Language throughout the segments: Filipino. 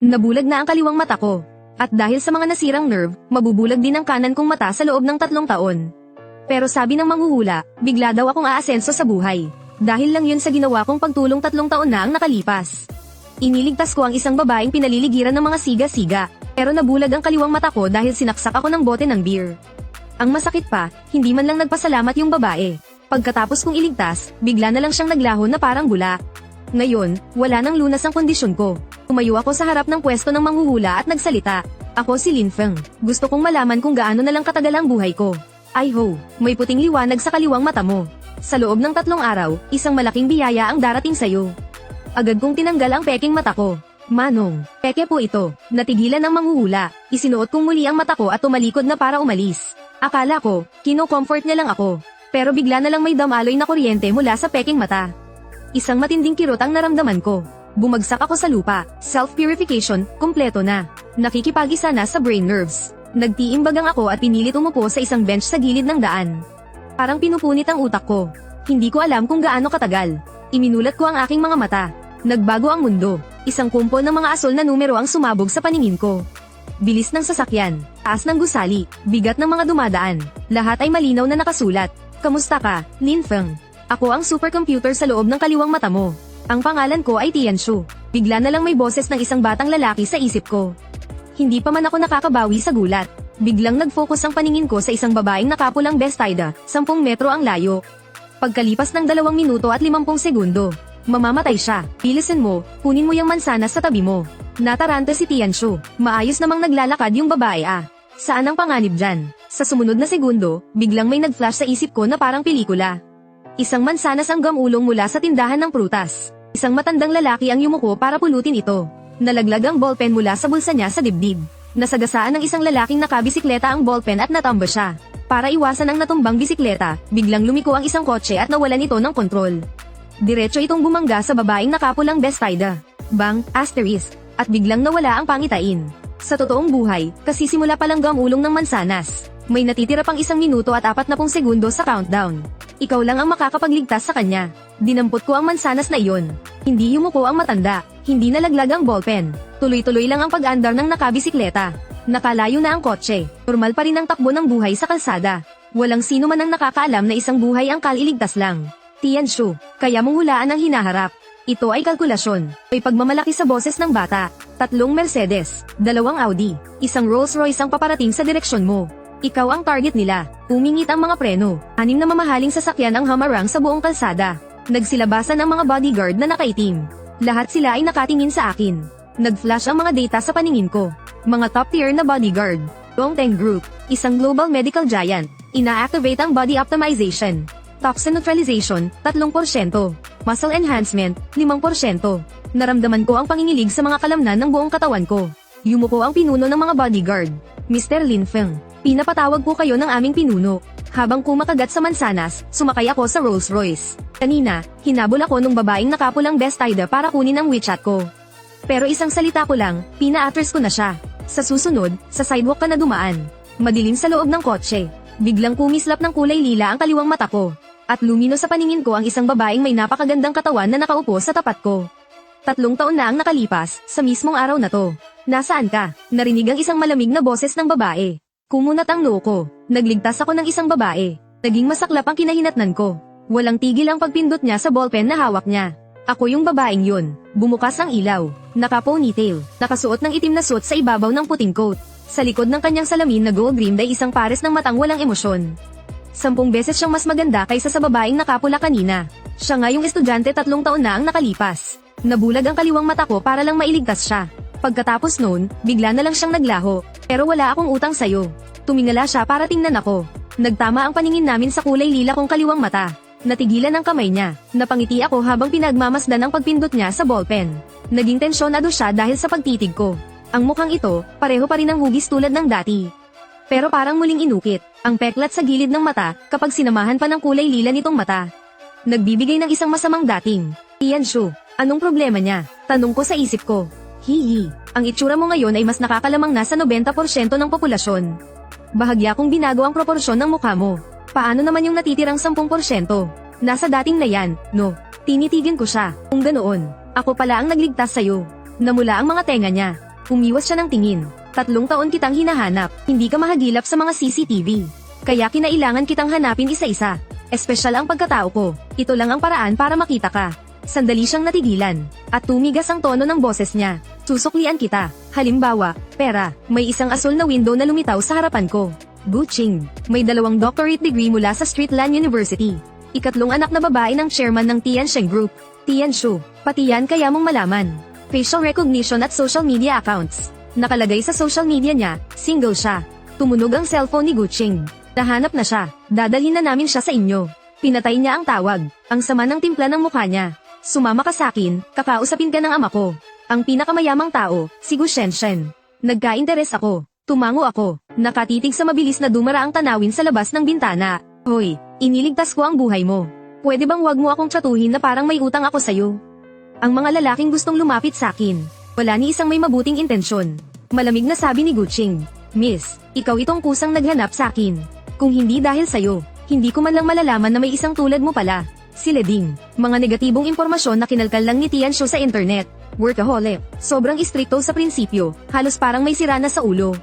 Nabulag na ang kaliwang mata ko. At dahil sa mga nasirang nerve, mabubulag din ang kanan kong mata sa loob ng 3 taon. Pero sabi ng manghuhula, bigla daw akong aasenso sa buhay. Dahil lang yun sa ginawa kong pagtulong 3 taon na ang nakalipas. Iniligtas ko ang isang babaeng pinaliligiran ng mga siga-siga, pero nabulag ang kaliwang mata ko dahil sinaksak ako ng bote ng beer. Ang masakit pa, hindi man lang nagpasalamat yung babae. Pagkatapos kong iligtas, bigla na lang siyang naglaho na parang bula. Ngayon, wala nang lunas ang kondisyon ko. Tumayo ako sa harap ng pwesto ng manghuhula at nagsalita. Ako si Lin Feng. Gusto kong malaman kung gaano na lang katagal ang buhay ko. Ay ho, may puting liwanag sa kaliwang mata mo. Sa loob ng 3 araw, isang malaking biyaya ang darating sa'yo. Agad kong tinanggal ang peking mata ko. Manong, peke po ito. Natigilan ang manghuhula. Isinuot kong muli ang mata ko at tumalikod na para umalis. Akala ko, kino-comfort niya lang ako. Pero bigla na lang may damaloy na kuryente mula sa peking mata. Isang matinding kirot ang naramdaman ko. Bumagsak ako sa lupa. Self-purification, kumpleto na. Nakikipag-isa na sa brain nerves. Nagtiimbagang ako at pinilit umupo sa isang bench sa gilid ng daan. Parang pinupunit ang utak ko. Hindi ko alam kung gaano katagal. Iminulat ko ang aking mga mata. Nagbago ang mundo. Isang kumpol ng mga asol na numero ang sumabog sa paningin ko. Bilis ng sasakyan, taas ng gusali, bigat ng mga dumadaan. Lahat ay malinaw na nakasulat. Kamusta ka, Lin Feng? Ako ang supercomputer sa loob ng kaliwang mata mo. Ang pangalan ko ay Tianshu. Bigla na lang may boses ng isang batang lalaki sa isip ko. Hindi pa man ako nakakabawi sa gulat. Biglang nag-focus ang paningin ko sa isang babaeng nakapulang bestida, 10 metro ang layo. Pagkalipas ng 2 minuto at 50 segundo, mamamatay siya. Bilisan mo, kunin mo yung mansanas sa tabi mo. Nataranta si Tianshu. Maayos namang naglalakad yung babae ah. Saan ang panganib dyan? Sa sumunod na segundo, biglang may nag-flash sa isip ko na parang pelikula. Isang mansanas ang gamulong mula sa tindahan ng prutas. Isang matandang lalaki ang yumuko para pulutin ito. Nalaglag ang ballpen mula sa bulsa niya sa dibdib. Nasagasaan ng isang lalaking nakabisikleta ang ballpen at natumba siya. Para iwasan ang natumbang bisikleta, biglang lumiko ang isang kotse at nawalan ito ng kontrol. Diretso itong bumangga sa babaeng nakapulang bestida. Bang, asterisk, at biglang nawala ang pangitain. Sa totoong buhay, kasisimula palang gamulong ng mansanas. May natitira pang 1 minuto at 40 segundo sa countdown. Ikaw lang ang makakapagligtas sa kanya. Dinampot ko ang mansanas na iyon. Hindi yumuko ang matanda. Hindi nalaglag ang ballpen. Tuloy-tuloy lang ang pag-andar ng nakabisikleta. Nakalayo na ang kotse. Normal pa rin ang takbo ng buhay sa kalsada. Walang sino man ang nakakaalam na isang buhay ang kaliligtas lang. Tianshu, kaya mong hulaan ang hinaharap. Ito ay kalkulasyon. May pagmamalaki sa boses ng bata. 3 Mercedes, 2 Audi, 1 Rolls Royce ang paparating sa direksyon mo. Ikaw ang target nila. Umingit ang mga preno. 6 na mamahaling sasakyan ang hamarang sa buong kalsada. Nagsilabasan ang mga bodyguard na nakaitim. Lahat sila ay nakatingin sa akin. Nag-flash ang mga data sa paningin ko. Mga top-tier na bodyguard. Dongteng Group, isang global medical giant. Ina-activate ang body optimization. Toxin neutralization, 3%. Muscle enhancement, 5%. Naramdaman ko ang pangingilig sa mga kalamnan ng buong katawan ko. Yumuko ang pinuno ng mga bodyguard. Mr. Lin Feng, pinapatawag ko kayo ng aming pinuno. Habang kumakagat sa mansanas, sumakay ako sa Rolls Royce. Kanina, hinabol ako nung babaeng nakapulang bestida para kunin ang WeChat ko. Pero isang salita ko lang, pina-address ko na siya. Sa susunod, sa sidewalk ka na dumaan. Madilim sa loob ng kotse. Biglang kumislap ng kulay lila ang kaliwang mata ko. At lumino sa paningin ko ang isang babaeng may napakagandang katawan na nakaupo sa tapat ko. 3 taon na ang nakalipas, sa mismong araw na to. Nasaan ka? Narinig ang isang malamig na boses ng babae. Kumunat ang noo ko. Nagligtas ako ng isang babae. Naging masaklap ang kinahinatnan ko. Walang tigil ang pagpindot niya sa ballpen na hawak niya. Ako yung babaeng yun. Bumukas ang ilaw. Naka-ponytail. Nakasuot ng itim na suit sa ibabaw ng puting coat. Sa likod ng kanyang salamin na gold rimmed ay isang pares ng matang walang emosyon. 10 beses siyang mas maganda kaysa sa babaeng nakapula kanina. Siya nga yung estudyante 3 taon na ang nakalipas. Nabulag ang kaliwang mata ko para lang mailigtas siya. Pagkatapos noon, bigla na lang siyang naglaho. Pero wala akong utang sayo. Tumingala siya para tingnan ako. Nagtama ang paningin namin sa kulay lila kong kaliwang mata. Natigilan ang kamay niya. Napangiti ako habang pinagmamasdan ang pagpindot niya sa ballpen. Naging tensyonado siya dahil sa pagtitig ko. Ang mukhang ito, pareho pa rin ang hugis tulad ng dati. Pero parang muling inukit. Ang peklat sa gilid ng mata kapag sinamahan pa ng kulay lila nitong mata. Nagbibigay ng isang masamang dating. Tianshu, anong problema niya? Tanong ko sa isip ko. Hihi, ang itsura mo ngayon ay mas nakakalamang na sa 90% ng populasyon. Bahagya kong binago ang proporsyon ng mukha mo. Paano naman yung natitirang 10%? Nasa dating na yan, no? Tinitigin ko siya. Kung ganoon, ako pala ang nagligtas sa'yo. Namula ang mga tenga niya. Umiwas siya ng tingin. 3 taon kitang hinahanap, hindi ka mahagilap sa mga CCTV. Kaya kinailangan kitang hanapin isa-isa. Espesyal ang pagkatao ko. Ito lang ang paraan para makita ka. Sandali siyang natigilan. At tumigas ang tono ng boses niya. Susuklian kita. Halimbawa, pera. May isang asul na window na lumitaw sa harapan ko. Guching. May 2 doctorate degree mula sa Streetland University. 3 anak na babae ng chairman ng Tiansheng Group. Tianshu. Pati yan kaya mong malaman. Facial recognition at social media accounts. Nakalagay sa social media niya, single siya. Tumunog ang cellphone ni Guching. Nahanap na siya. Dadalhin na namin siya sa inyo. Pinatay niya ang tawag. Ang sama ng timpla ng mukha niya. Sumama ka sa akin, kakausapin ka ng ama ko. Ang pinakamayamang tao, si Gu Shenshen. Nagka-interes ako. Tumango ako. Nakatitig sa mabilis na dumara ang tanawin sa labas ng bintana. Hoy, iniligtas ko ang buhay mo. Pwede bang wag mo akong tratuhin na parang may utang ako sa'yo? Ang mga lalaking gustong lumapit sa akin. Wala ni isang may mabuting intensyon. Malamig na sabi ni Guching. Miss, ikaw itong kusang naghanap sa akin. Kung hindi dahil sa'yo, hindi ko man lang malalaman na may isang tulad mo pala. Si Leding. Mga negatibong impormasyon na kinalkal lang ni Tianshu sa internet. Workaholic. Sobrang istrikto sa prinsipyo. Halos parang may sira na sa ulo.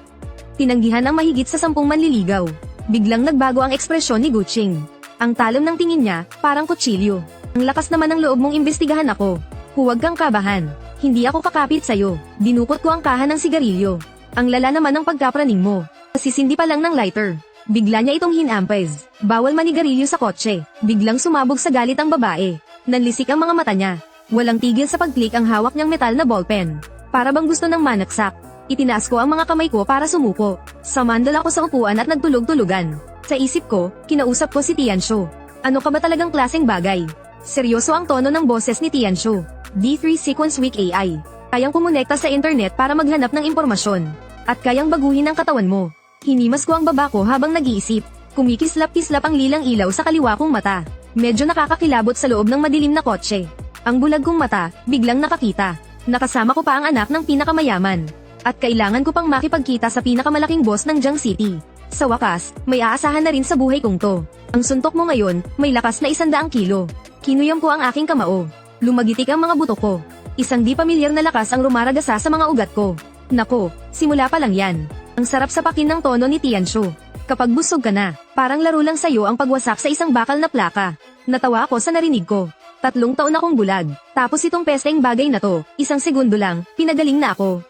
Tinanggihan ang mahigit sa 10 manliligaw. Biglang nagbago ang ekspresyon ni Guching. Ang talam ng tingin niya, parang kutsilyo. Ang lakas naman ng loob mong imbestigahan ako. Huwag kang kabahan. Hindi ako kakapit sa'yo. Dinukot ko ang kahan ng sigarilyo. Ang lala naman ng pagkapraning mo. Sisindi pa lang ng lighter. Bigla niya itong hinampez. Bawal manigarilyo sa kotse. Biglang sumabog sa galit ang babae. Nanlisik ang mga mata niya. Walang tigil sa pag-click ang hawak niyang metal na ballpen. Para bang gusto ng manaksak. Itinaas ko ang mga kamay ko para sumuko. Samandal ako sa upuan at nagtulog-tulugan. Sa isip ko, kinausap ko si Tianshu. Ano ka ba talagang klaseng bagay? Seryoso ang tono ng boses ni Tianshu. D3 Sequence Week AI. Kayang kumonekta sa internet para maghanap ng impormasyon. At kayang baguhin ang katawan mo. Hinimas ko ang baba ko habang nag-iisip. Kumikislap-kislap ang lilang ilaw sa kaliwa kong mata. Medyo nakakakilabot sa loob ng madilim na kotse. Ang bulag kong mata, biglang nakakita. Nakasama ko pa ang anak ng pinakamayaman. At kailangan ko pang makipagkita sa pinakamalaking boss ng Jiang City. Sa wakas, may aasahan na rin sa buhay kong to. Ang suntok mo ngayon, may lakas na 100 kilo. Kinuyam ko ang aking kamao. Lumagitik ang mga buto ko. Isang di pamilyar na lakas ang rumaragasa sa mga ugat ko. Nako, simula pa lang yan. Ang sarap sa pakin ng tono ni Tianshu. Kapag busog ka na, parang laro lang sa'yo ang pagwasak sa isang bakal na plaka. Natawa ako sa narinig ko. 3 taon akong bulag. Tapos itong pesteng bagay na to, 1 segundo lang, pinagaling na ako.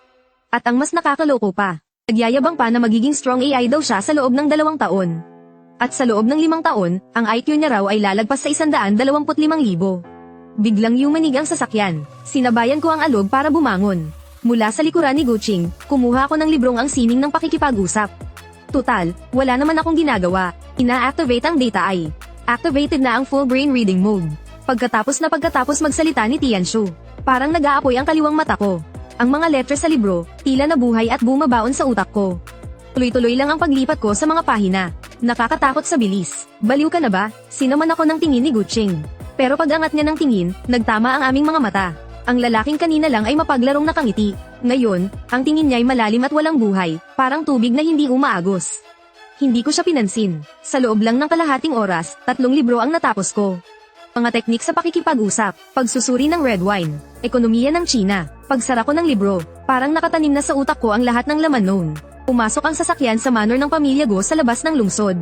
At ang mas nakakaloko pa, nagyayabang pa na magiging strong AI daw siya sa loob ng 2 taon. At sa loob ng 5 taon, ang IQ niya raw ay lalagpas sa 125,000. Biglang yumanig ang sasakyan. Sinabayan ko ang alog para bumangon. Mula sa likuran ni Guching, kumuha ako ng librong ang sining ng pakikipag-usap. Tutal, wala naman akong ginagawa. Ina-activate ang data eye. Activated na ang full brain reading mode. Pagkatapos magsalita ni Tianshu, parang nag-aapoy ang kaliwang mata ko. Ang mga letres sa libro, tila nabuhay at bumabaon sa utak ko. Tuloy-tuloy lang ang paglipat ko sa mga pahina. Nakakatakot sa bilis. Baliw ka na ba? Sinaman ako ng tingin ni Guching. Pero pag-angat niya ng tingin, nagtama ang aming mga mata. Ang lalaking kanina lang ay mapaglarong nakangiti. Ngayon, ang tingin niya ay malalim at walang buhay, parang tubig na hindi umaagos. Hindi ko siya pinansin. Sa loob lang ng kalahating oras, 3 libro ang natapos ko. Mga teknik sa pakikipag-usap, pagsusuri ng red wine, ekonomiya ng China, pagsara ko ng libro, parang nakatanim na sa utak ko ang lahat ng laman noon. Pumasok ang sasakyan sa manor ng pamilya Go sa labas ng lungsod.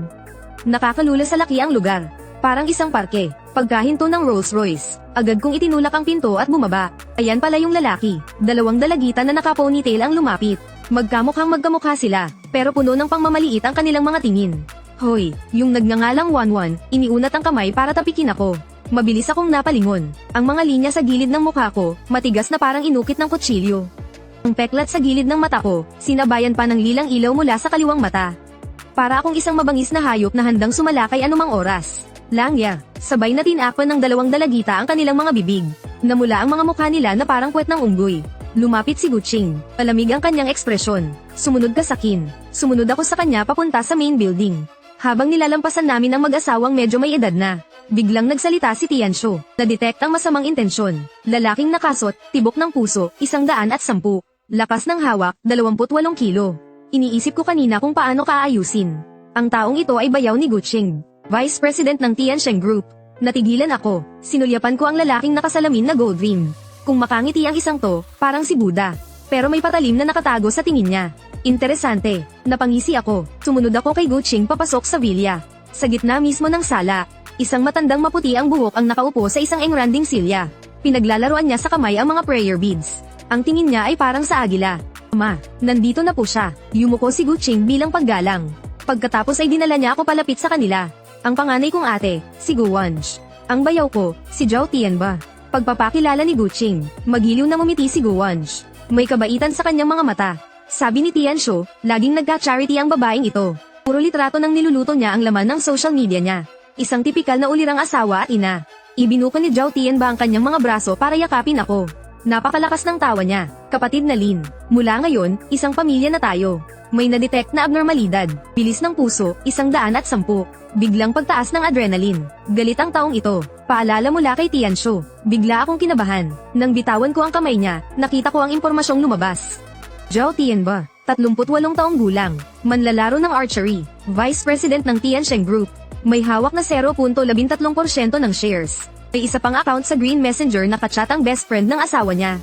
Nakakalula sa laki ang lugar. Parang isang parke. Pagkahinto ng Rolls Royce, agad kong itinulak ang pinto at bumaba. Ayan pala yung lalaki. 2 dalagitan na naka-ponytail ang lumapit. Magkamukha sila, pero puno ng pangmamaliit ang kanilang mga tingin. Hoy, yung nagngangalang Wanwan, iniunat ang kamay para tapikin ako. Mabilis akong napalingon. Ang mga linya sa gilid ng mukha ko, matigas na parang inukit ng kutsilyo. Ang peklat sa gilid ng mata ko, sinabayan pa ng lilang ilaw mula sa kaliwang mata. Para akong isang mabangis na hayop na handang sumalakay anumang oras. Langya, sabay na tinakpan ng 2 dalagita ang kanilang mga bibig. Namula ang mga mukha nila na parang puwet ng unggoy. Lumapit si Guching. Palamig ang kanyang ekspresyon. Sumunod ka sa akin. Sumunod ako sa kanya papunta sa main building. Habang nilalampasan namin ang mag-asawang medyo may edad na, biglang nagsalita si Tianshu. Na-detect ang masamang intensyon. Lalaking nakasot, tibok ng puso, 110. Lakas ng hawak, 28 kilo. Iniisip ko kanina kung paano kaayusin. Ang taong ito ay bayaw ni Guching, Vice President ng Tiansheng Group. Natigilan ako. Sinulyapan ko ang lalaking nakasalamin na gold rim. Kung makangiti ang isang to, parang si Buddha. pero may patalim na nakatago sa tingin niya. Interesante, napangisi ako. Sumunod ako kay Guching papasok sa villa. Sa gitna mismo ng sala, isang matandang maputi ang buhok ang nakaupo sa isang engranding silya. Pinaglalaruan niya sa kamay ang mga prayer beads. Ang tingin niya ay parang sa agila. Ma, nandito na po siya. Yumuko si Guching bilang paggalang. Pagkatapos ay dinala niya ako palapit sa kanila. Ang panganay kong ate, si Guwanj. Ang bayaw ko, si Zhao Tianba. Pagpapakilala ni Guching, magiliw na ngumiti si Guwanj. May kabaitan sa kanyang mga mata. Sabi ni Tianshu, laging nagka-charity ang babaeng ito. Puro litrato ng niluluto niya ang laman ng social media niya. Isang tipikal na ulirang asawa at ina. Ibinuko ni Zhao Tianba ang kanyang mga braso para yakapin ako. Napakalakas ng tawa niya. Kapatid na Lin, mula ngayon, isang pamilya na tayo. May na-detect na abnormalidad. Bilis ng puso, 110. Biglang pagtaas ng adrenaline. Galit ang taong ito. Paalala mula kay Tianshu. Bigla akong kinabahan. Nang bitawan ko ang kamay niya, nakita ko ang impormasyong lumabas. Zhao Tianba, 38 taong gulang, manlalaro ng archery, Vice President ng Tiansheng Group. May hawak na 0.13% ng shares. May isa pang account sa Green Messenger na kachat ang best friend ng asawa niya.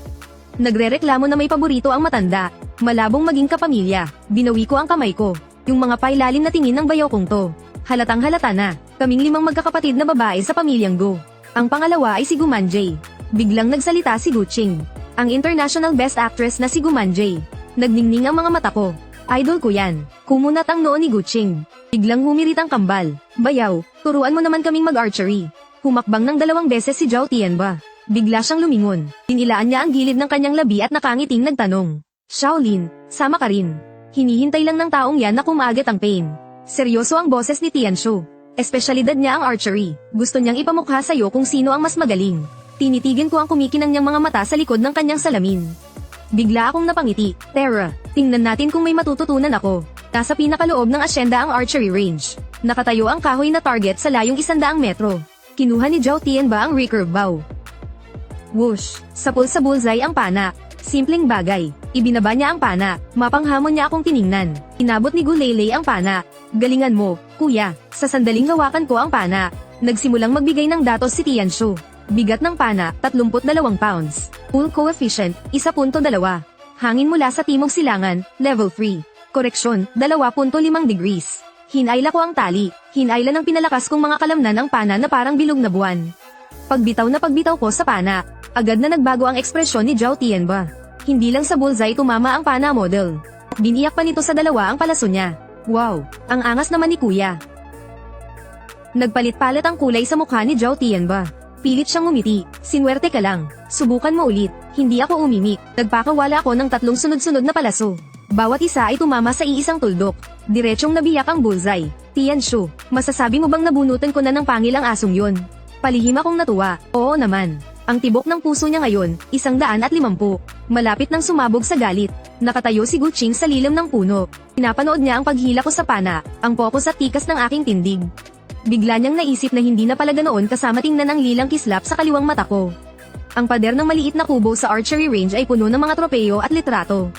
Nagrereklamo na may paborito ang matanda. Malabong maging kapamilya. Binawi ko ang kamay ko. Yung mga pailalim na tingin ng bayaw kong to. Halatang halata na. Kaming 5 magkakapatid na babae sa pamilyang Go. Ang pangalawa ay si Gumanjay. Biglang nagsalita si Guching. Ang international best actress na si Gumanjay. Nagningning ang mga mata ko. Idol ko yan. Kumunat ang noo ni Guching. Biglang humirit ang kambal. Bayaw, turuan mo naman kaming mag-archery. Humakbang ng 2 beses si Zhao Tianba. Bigla siyang lumingon. Tinilaan niya ang gilid ng kanyang labi at nakangiting nagtanong. Shaolin, sama ka rin. Hinihintay lang ng taong yan na kumagat ang pain. Seryoso ang boses ni Tianshu. Espesyalidad niya ang archery. Gusto niyang ipamukha sa'yo kung sino ang mas magaling. Tinitigin ko ang kumikinang niyang mga mata sa likod ng kanyang salamin. Bigla akong napangiti. Tara, tingnan natin kung may matututunan ako. Nasa pinakaloob ng asyenda ang archery range. Nakatayo ang kahoy na target sa layong 100 metro. Kinuha ni Zhao Tianba ang recurve bow. Whoosh! Sapul sa bullseye ang pana. Simpleng bagay. Ibinaba niya ang pana. Mapanghamon niya akong tiningnan. Inabot ni Gulele ang pana. Galingan mo, kuya. Sa sandaling hawakan ko ang pana. Nagsimulang magbigay ng datos si Tianshu. Bigat ng pana, 32 pounds. Pull coefficient, 1.2. Hangin mula sa timog silangan, level 3. Koreksyon, 2.5 degrees. Hinayla ko ang tali. Hinayla ng pinalakas kong mga kalamnan ang pana na parang bilog na buwan. Pagbitaw ko sa pana, agad na nagbago ang ekspresyon ni Zhao Tianba. Hindi lang sa bullseye tumama ang pana model. Biniyak pa nito sa 2 ang palaso niya. Wow, ang angas naman ni kuya. Nagpalit-palit ang kulay sa mukha ni Zhao Tianba. Pilit siyang ngumiti. Sinwerte ka lang. Subukan mo ulit. Hindi ako umimik. Nagpakawala ako ng 3 sunod-sunod na palaso. Bawat isa ay tumama sa iisang tuldok. Diretsong nabiyak ang bullseye. Tianshu, masasabi mo bang nabunutan ko na ng pangil ang asong yun? Palihim akong natuwa. Oo naman. Ang tibok ng puso niya ngayon, 150. Malapit nang sumabog sa galit. Nakatayo si Guching sa lilim ng puno. Pinapanood niya ang paghila ko sa pana, ang focus at tikas ng aking tindig. Bigla niyang naisip na hindi na pala ganoon kasama tingnan ang lilang kislap sa kaliwang mata ko. Ang pader ng maliit na kubo sa archery range ay puno ng mga tropeyo at litrato.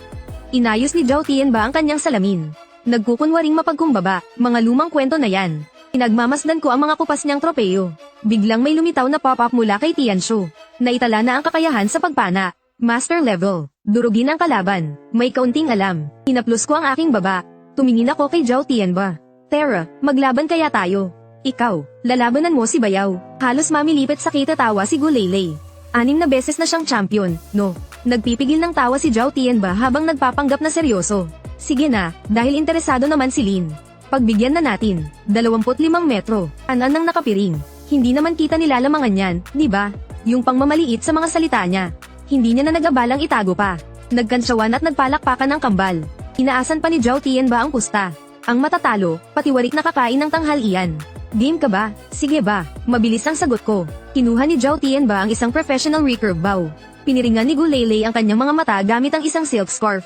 Inayos ni Zhao Tianba ang kanyang salamin. Nagkukunwaring mapagkumbaba, mga lumang kwento na yan. Pinagmamasdan ko ang mga kupas niyang tropeyo. Biglang may lumitaw na pop-up mula kay Tianshu. Naitala na ang kakayahan sa pagpana. Master level. Durugin ang kalaban. May kaunting alam. Hinaplos ko ang aking baba. Tumingin ako kay Zhao Tianba. Tara, maglaban kaya tayo. Ikaw, lalabanan mo si Bayaw. Halos mamilipit sa kitatawa si Gulele. 6 na beses na siyang champion, no? Nagpipigil ng tawa si Zhao Tianba habang nagpapanggap na seryoso. Sige na, dahil interesado naman si Lin. Pagbigyan na natin. 25 metro. Anan nang nakapiring. Hindi naman kita nilalamangan yan, di ba? Yung pangmamaliit sa mga salita niya. Hindi niya na nag-abalang itago pa. Nagkansyawan at nagpalakpakan ng kambal. Inaasan pa ni Zhao Tianba ang pusta. Ang matatalo, patiwarik na kakain ng tanghalian. Game ka ba? Sige ba? Mabilis ang sagot ko. Kinuha ni Zhao Tianba ang isang professional recurve bow. Piniringan ni Gulele ang kanyang mga mata gamit ang isang silk scarf.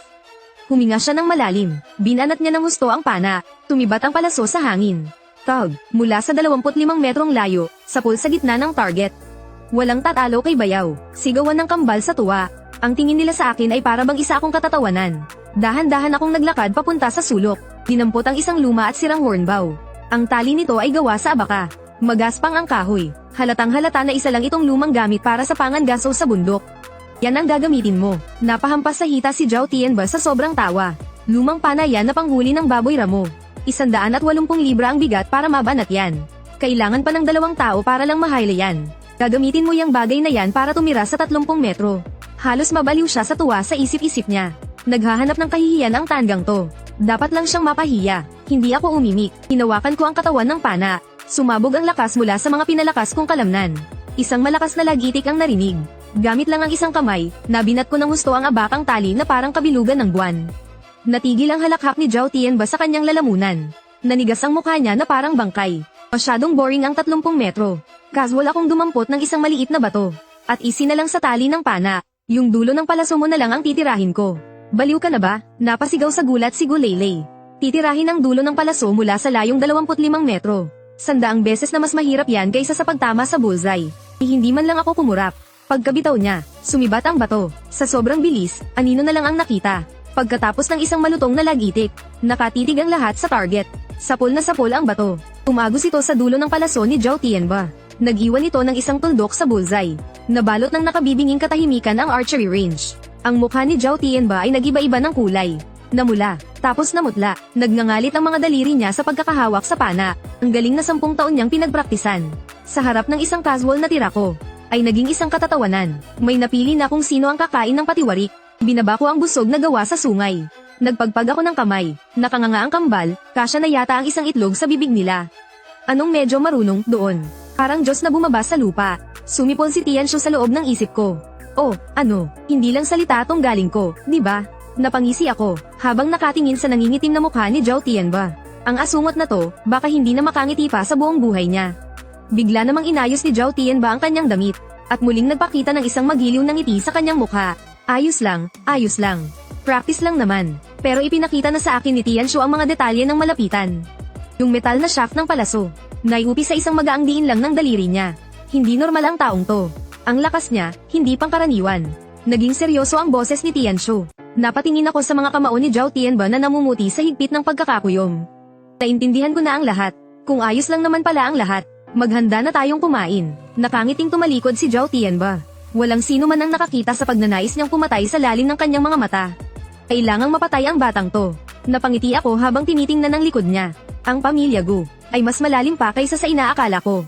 Huminga siya ng malalim. Binanat niya ng husto ang pana. Tumibat ang palaso sa hangin. Tug, mula sa 25 metrong layo, sapul sa gitna ng target. Walang tatalo kay Bayaw. Sigawan ng kambal sa tuwa. Ang tingin nila sa akin ay para bang isa akong katatawanan. Dahan-dahan akong naglakad papunta sa sulok. Dinampot ang isang luma at sirang hornbow. Ang tali nito ay gawa sa abaka. Magaspang ang kahoy. Halatang halata na isa lang itong lumang gamit para sa pangangaso sa bundok. Yan ang gagamitin mo. Napahampas sa hita si Zhao Tianba sa sobrang tawa. Lumang pana yan na panghuli ng baboy ramo. 180 libra ang bigat para mabanat yan. Kailangan pa ng 2 tao para lang mahayla yan. Gagamitin mo yung bagay na yan para tumira sa 30 metro. Halos mabaliw siya sa tuwa sa isip-isip niya. Naghahanap ng kahihiyan ang tanggang to. Dapat lang siyang mapahiya. Hindi ako umimik. Hinawakan ko ang katawan ng pana. Sumabog ang lakas mula sa mga pinalakas kong kalamnan. Isang malakas na lagitik ang narinig. Gamit lang ang isang kamay, nabinat ko ng husto ang abakang tali na parang kabilugan ng buwan. Natigil ang halakhak ni Zhao Tianba sa kanyang lalamunan. Nanigas ang mukha niya na parang bangkay. Masyadong boring ang 30 metro. Casual akong dumampot ng isang maliit na bato. At isinalang sa tali ng pana. Yung dulo ng palaso mo na lang ang titirahin ko. Baliw ka na ba? Napasigaw sa gulat si Gulaylay. Titirahin ang dulo ng palaso mula sa layong 25 metro. 100 beses na mas mahirap yan kaysa sa pagtama sa bullseye. Hindi man lang ako kumurap. Pagkabitaw niya, sumibat ang bato. Sa sobrang bilis, anino na lang ang nakita. Pagkatapos ng isang malutong na lagitik, nakatitig ang lahat sa target. Sapol na sapol ang bato. Umagos ito sa dulo ng palaso ni Zhao Tianba. Nag-iwan ito ng isang tuldok sa bullseye. Nabalot ng nakabibinging katahimikan ang archery range. Ang mukha ni Zhao Tianba ay nag-iba-iba ng kulay. Namula, tapos namutla. Nagngangalit ang mga daliri niya sa pagkakahawak sa pana. Ang galing na 10 taon niyang pinagpraktisan. Sa harap ng isang casual na tira ko, ay naging isang katatawanan. May napili na kung sino ang kakain ng patiwarik. Binaba ko ang busog na gawa sa sungay. Nagpagpag ako ng kamay. Nakanganga ang kambal, kasya na yata ang isang itlog sa bibig nila. Anong medyo marunong doon? Parang Diyos na bumaba sa lupa. Sumipol si Tianshu sa loob ng isip ko. Oh, ano, hindi lang salita tong galing ko, di ba? Napangisi ako, habang nakatingin sa nangingitim na mukha ni Zhao Tianba. Ang asungot na to, baka hindi na makangiti pa sa buong buhay niya. Bigla namang inayos ni Zhao Tianba ang kanyang damit, at muling nagpakita ng isang magiliw na ngiti sa kanyang mukha. Ayos lang, ayos lang. Practice lang naman. Pero ipinakita na sa akin ni Tianshu ang mga detalye ng malapitan. Yung metal na shaft ng palaso, naiupi sa isang magaang diin lang ng daliri niya. Hindi normal ang taong to. Ang lakas niya, hindi pangkaraniwan. Naging seryoso ang boses ni Tianshu. Napatingin ako sa mga kamao ni Zhao Tianba na namumuti sa higpit ng pagkakakuyom. Naintindihan ko na ang lahat. Kung ayos lang naman pala ang lahat, maghanda na tayong kumain. Nakangiting tumalikod si Zhao Tianba. Walang sino man ang nakakita sa pagnanais niyang pumatay sa lalim ng kanyang mga mata. Kailangang mapatay ang batang to. Napangiti ako habang tinitingnan ang likod niya. Ang pamilya Gu ay mas malalim pa kaysa sa inaakala ko.